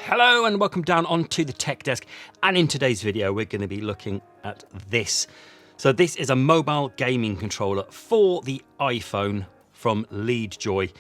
Hello and welcome down onto the tech desk, and in today's video we're going to be looking at this. So this is a mobile gaming controller for the iPhone from LeadJoy.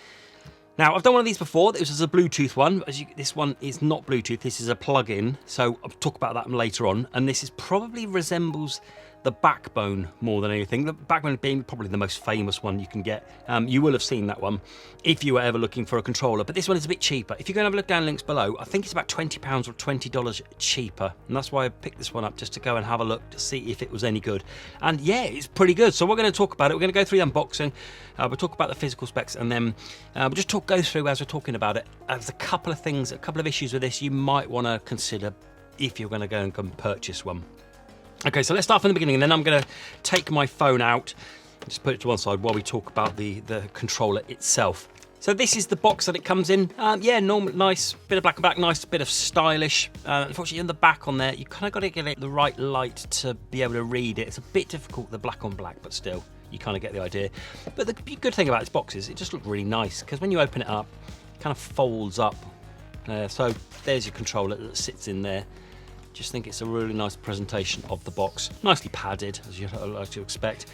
Now I've done one of these before. This is a Bluetooth one. This one is not Bluetooth, this is a plug-in, so I'll talk about that later on. And this is probably resembles the Backbone more than anything. The Backbone being probably the most famous one you can get. You will have seen that one if you were ever looking for a controller, but this one is a bit cheaper. If you're going to have a look down links below, I think it's about £20 or $20 cheaper, and that's why I picked this one up, just to go and have a look to see if it was any good. And yeah, it's pretty good. So we're going to talk about it. We're going to go through the unboxing, we'll talk about the physical specs, and then we'll just go through as we're talking about it. There's a couple of things, a couple of issues with this you might want to consider if you're going to go and purchase one. Okay, so let's start from the beginning, and then I'm going to take my phone out, just put it to one side while we talk about the controller itself. So this is the box that it comes in. Yeah, normal, nice, bit of black and black, nice, bit of stylish. Unfortunately, in the back on there, you kind of got to get it the right light to be able to read it. It's a bit difficult, the black on black, but still, you kind of get the idea. But the good thing about this box is it just looks really nice, because when you open it up, it kind of folds up. So there's your controller that sits in there. Just think it's a really nice presentation of the box. Nicely padded, as you'd like to expect.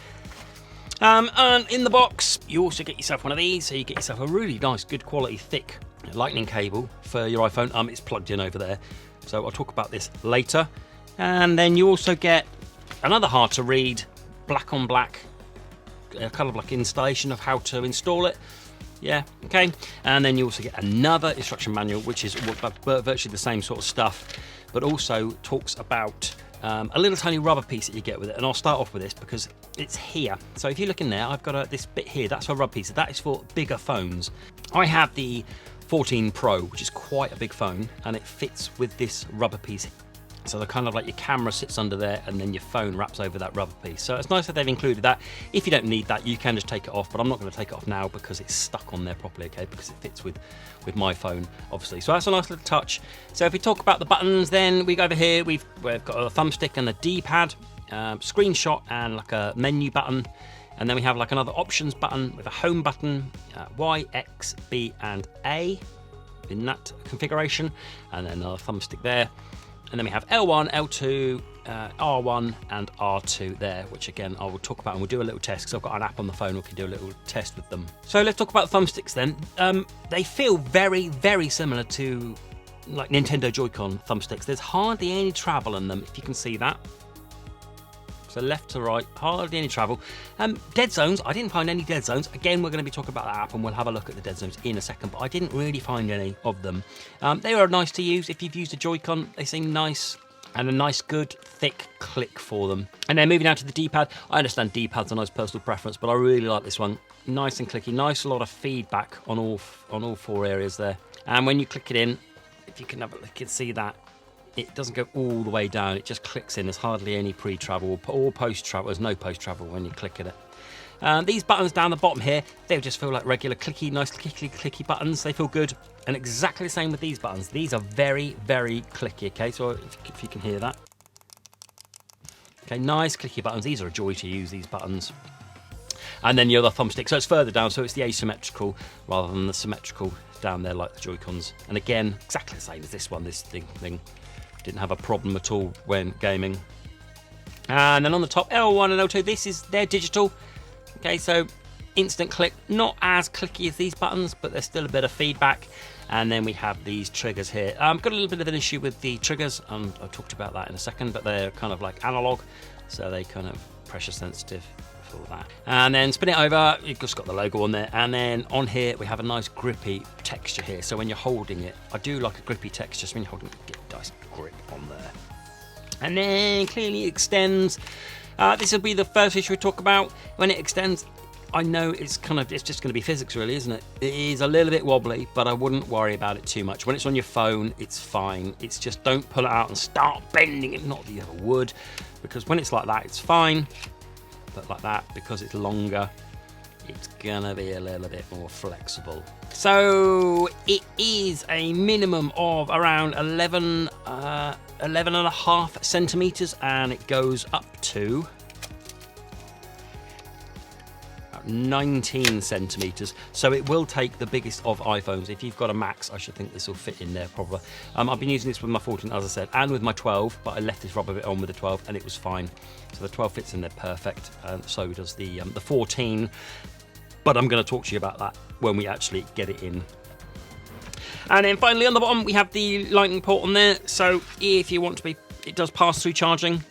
And in the box, you also get yourself one of these. So you get yourself a really nice, good quality, thick lightning cable for your iPhone. It's plugged in over there. So I'll talk about this later. And then you also get another hard to read, black on black, kind of like installation of how to install it. Yeah, okay. And then you also get another instruction manual, which is virtually the same sort of stuff, but also talks about a little tiny rubber piece that you get with it. And I'll start off with this because it's here. So if you look in there, I've got this bit here. That's a rubber piece. That is for bigger phones. I have the 14 Pro, which is quite a big phone, and it fits with this rubber piece. So they're kind of like your camera sits under there, and then your phone wraps over that rubber piece. So it's nice that they've included that. If you don't need that, you can just take it off, but I'm not going to take it off now because it's stuck on there properly, okay, because it fits with my phone, obviously. So that's a nice little touch. So if we talk about the buttons, then we go over here, we've got a thumbstick and a D-pad, screenshot and like a menu button. And then we have like another options button with a home button, Y, X, B, and A in that configuration. And then another thumbstick there. And then we have L1, L2, R1 and R2 there, which again I will talk about, and we'll do a little test because I've got an app on the phone we can do a little test with them. So let's talk about the thumbsticks then. They feel very, very similar to like Nintendo Joy-Con thumbsticks. There's hardly any travel in them, if you can see that. So left to right, hardly any travel. Dead zones, I didn't find any dead zones. Again, we're going to be talking about that app and we'll have a look at the dead zones in a second, but I didn't really find any of them. They are nice to use. If you've used a Joy-Con, they seem nice, and a nice, good, thick click for them. And then moving down to the D-pad, I understand D-pad's a nice personal preference, but I really like this one. Nice and clicky, nice, a lot of feedback on all four areas there. And when you click it in, if you can have a look, you can see that it doesn't go all the way down, it just clicks in. There's hardly any pre-travel or post-travel. There's no post-travel when you click at it. These buttons down the bottom here, they just feel like regular clicky, nice clicky buttons. They feel good. And exactly the same with these buttons. These are very, very clicky, okay? So if you can hear that. Okay, nice clicky buttons. These are a joy to use, these buttons. And then your other thumbstick. So it's further down, so it's the asymmetrical rather than the symmetrical down there like the Joy-Cons. And again, exactly the same as this one, this thing. Didn't have a problem at all when gaming. And then on the top, L1 and L2, they're digital. Okay, so instant click, not as clicky as these buttons, but there's still a bit of feedback. And then we have these triggers here. I've got a little bit of an issue with the triggers. I'll talk about that in a second, but they're kind of like analog, so they kind of pressure sensitive for that. And then spin it over, you've just got the logo on there. And then on here, we have a nice grippy texture here. So when you're holding it, I do like a grippy texture, so when you're holding it, get a nice grip on there. And then clearly it extends. This will be the first issue we talk about. When it extends, I know it's just going to be physics really, isn't it? It is a little bit wobbly, but I wouldn't worry about it too much. When it's on your phone, it's fine. It's just don't pull it out and start bending it. Not that you ever would, because when it's like that, it's fine. But like that, because it's longer, it's gonna be a little bit more flexible. So it is a minimum of around 11 and a half centimeters, and it goes up to about 19 centimeters, so it will take the biggest of iPhones. If you've got a Max, I should think this will fit in there probably. I've been using this with my 14, as I said, and with my 12, but I left this rubber bit on with the 12 and it was fine. So the 12 fits in there perfect, and so does the 14, but I'm going to talk to you about that when we actually get it in. And then finally on the bottom we have the lightning port on there, so if you want to be, it does pass through charging,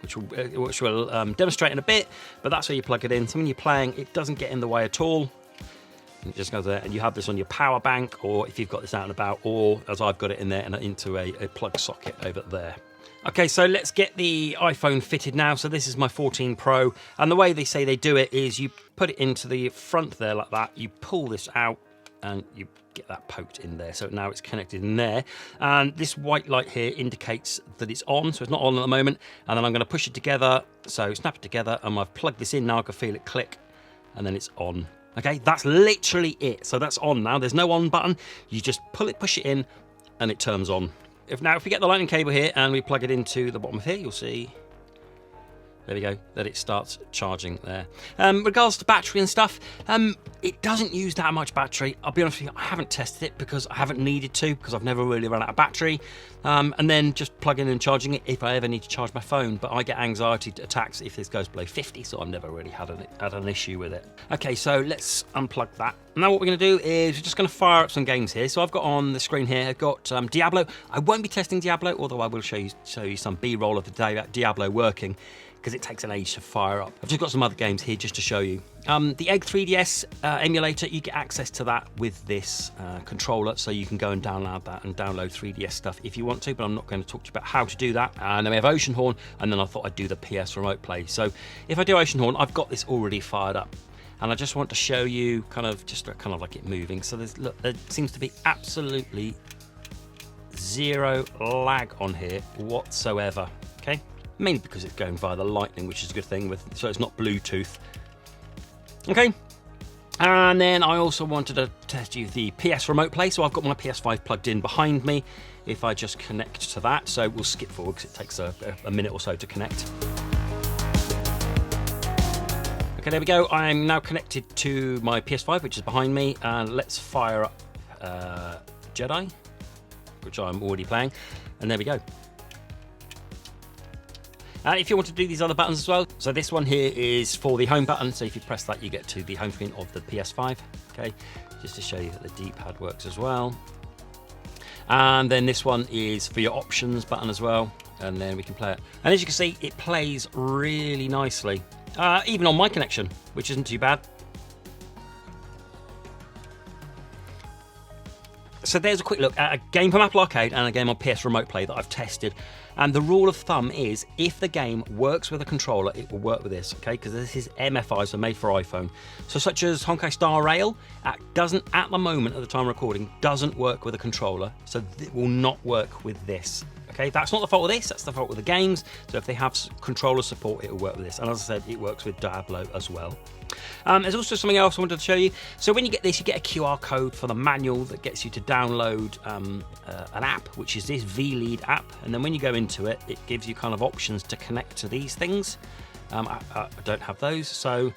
which we'll demonstrate in a bit, but that's where you plug it in. So when you're playing, it doesn't get in the way at all. It just goes there, and you have this on your power bank, or if you've got this out and about, or as I've got it in there and into a plug socket over there. Okay, so let's get the iPhone fitted now. So this is my 14 Pro, and the way they say they do it is you put it into the front there like that, you pull this out, and you get that poked in there. So now it's connected in there, and this white light here indicates that it's on, so it's not on at the moment. And then I'm going to push it together, so snap it together, and I've plugged this in now. I can feel it click, and then it's on. Okay, that's literally it. So that's on now. There's no on button. You just pull it, push it in, and it turns on. If we get the lightning cable here and we plug it into the bottom of here, you'll see, there we go, that it starts charging there. Regards to battery and stuff, it doesn't use that much battery. I'll be honest with you, I haven't tested it because I haven't needed to, because I've never really run out of battery. And then just plugging and charging it if I ever need to charge my phone. But I get anxiety attacks if this goes below 50, so I've never really had an issue with it. Okay, so let's unplug that. Now what we're going to do is we're just going to fire up some games here. So I've got on the screen here, I've got Diablo. I won't be testing Diablo, although I will show you some B-roll of the Diablo working, because it takes an age to fire up. I've just got some other games here just to show you. The Egg 3DS emulator, you get access to that with this controller, so you can go and download that and download 3DS stuff if you want to, but I'm not going to talk to you about how to do that. And then we have Oceanhorn, and then I thought I'd do the PS Remote Play. So if I do Oceanhorn, I've got this already fired up, and I just want to show you kind of like it moving. So look, there seems to be absolutely zero lag on here whatsoever. Okay. Mainly because it's going via the lightning, which is a good thing, so it's not Bluetooth. Okay, and then I also wanted to test you the PS Remote Play, so I've got my PS5 plugged in behind me. If I just connect to that, so we'll skip forward because it takes a minute or so to connect. Okay, there we go. I'm now connected to my PS5, which is behind me, and let's fire up Jedi, which I'm already playing, and there we go. If you want to do these other buttons as well, so this one here is for the home button, so if you press that you get to the home screen of the PS5, okay, just to show you that the D-pad works as well. And then this one is for your options button as well, and then we can play it. And as you can see, it plays really nicely, even on my connection, which isn't too bad. So there's a quick look at a game from Apple Arcade and a game on PS Remote Play that I've tested. And the rule of thumb is, if the game works with a controller, it will work with this, okay? Because this is MFI, so made for iPhone. So such as Honkai Star Rail, doesn't, at the moment, at the time of recording, doesn't work with a controller. So it will not work with this, okay? That's not the fault of this, that's the fault with the games. So if they have controller support, it will work with this. And as I said, it works with Diablo as well. There's also something else I wanted to show you. So when you get this, you get a QR code for the manual that gets you to download an app, which is this VLead app. And then when you go into it, it gives you kind of options to connect to these things. I don't have those, so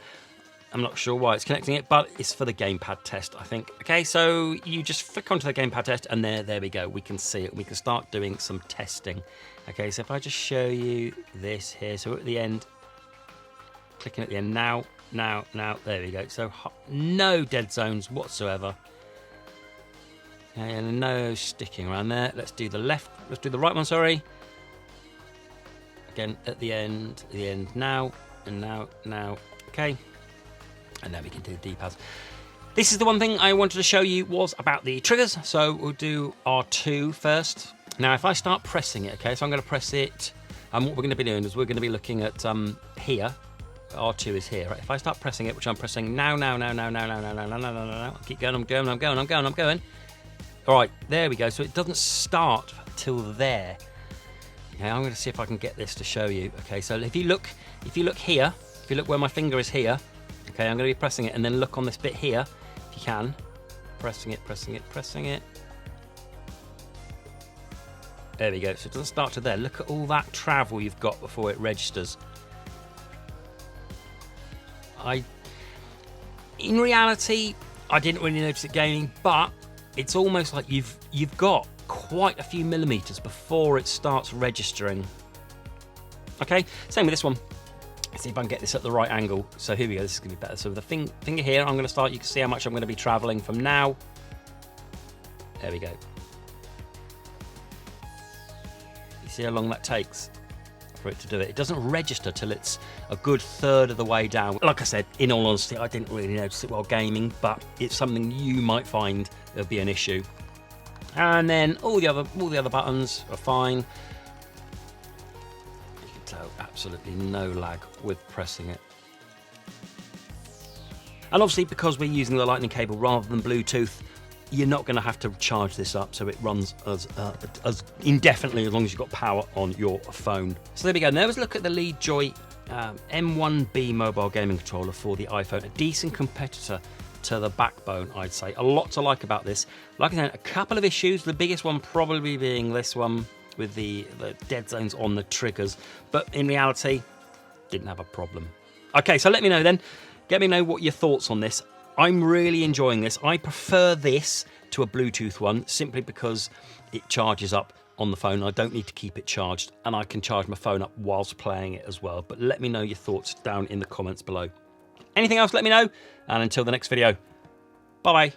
I'm not sure why it's connecting it, but it's for the gamepad test, I think. Okay, so you just flick onto the gamepad test, and there we go. We can see it. We can start doing some testing. Okay, so if I just show you this here, so at the end, clicking at the end now, there we go. So no dead zones whatsoever. And no sticking around there. Let's do the left, let's do the right one, sorry. Again, at the end now, and now, okay. And now we can do the D-pads. This is the one thing I wanted to show you was about the triggers. So we'll do R2 first. Now, if I start pressing it, okay, so I'm going to press it, and what we're going to be doing is we're going to be looking at here. R2 is here, right? If I start pressing it, which I'm pressing now, keep going, I'm going. All right, there we go. So it doesn't start till there. Okay, I'm going to see if I can get this to show you. Okay, so if you look here, if you look where my finger is here, okay, I'm going to be pressing it, and then look on this bit here, if you can, pressing it. There we go. So it doesn't start to there. Look at all that travel you've got before it registers. In reality, I didn't really notice it gaining, but it's almost like you've got quite a few millimeters before it starts registering. Okay, same with this one. Let's see if I can get this at the right angle. So here we go, this is gonna be better. So with the finger here, I'm gonna start, you can see how much I'm gonna be traveling from now. There we go. You see how long that takes for it to do it. It doesn't register till it's a good third of the way down. Like I said, in all honesty, I didn't really notice it while gaming, but it's something you might find there'll be an issue. And then all the other buttons are fine. You can tell absolutely no lag with pressing it. And obviously, because we're using the lightning cable rather than Bluetooth, you're not going to have to charge this up, so it runs as indefinitely as long as you've got power on your phone. So there we go. Now let's look at the LeadJoy M1B mobile gaming controller for the iPhone. A decent competitor to the Backbone, I'd say. A lot to like about this. Like I said, a couple of issues. The biggest one probably being this one with the dead zones on the triggers. But in reality, didn't have a problem. Okay, so let me know then. Let me know what your thoughts on this. I'm really enjoying this. I prefer this to a Bluetooth one simply because it charges up on the phone. I don't need to keep it charged, and I can charge my phone up whilst playing it as well. But let me know your thoughts down in the comments below. Anything else, let me know. And until the next video, bye-bye.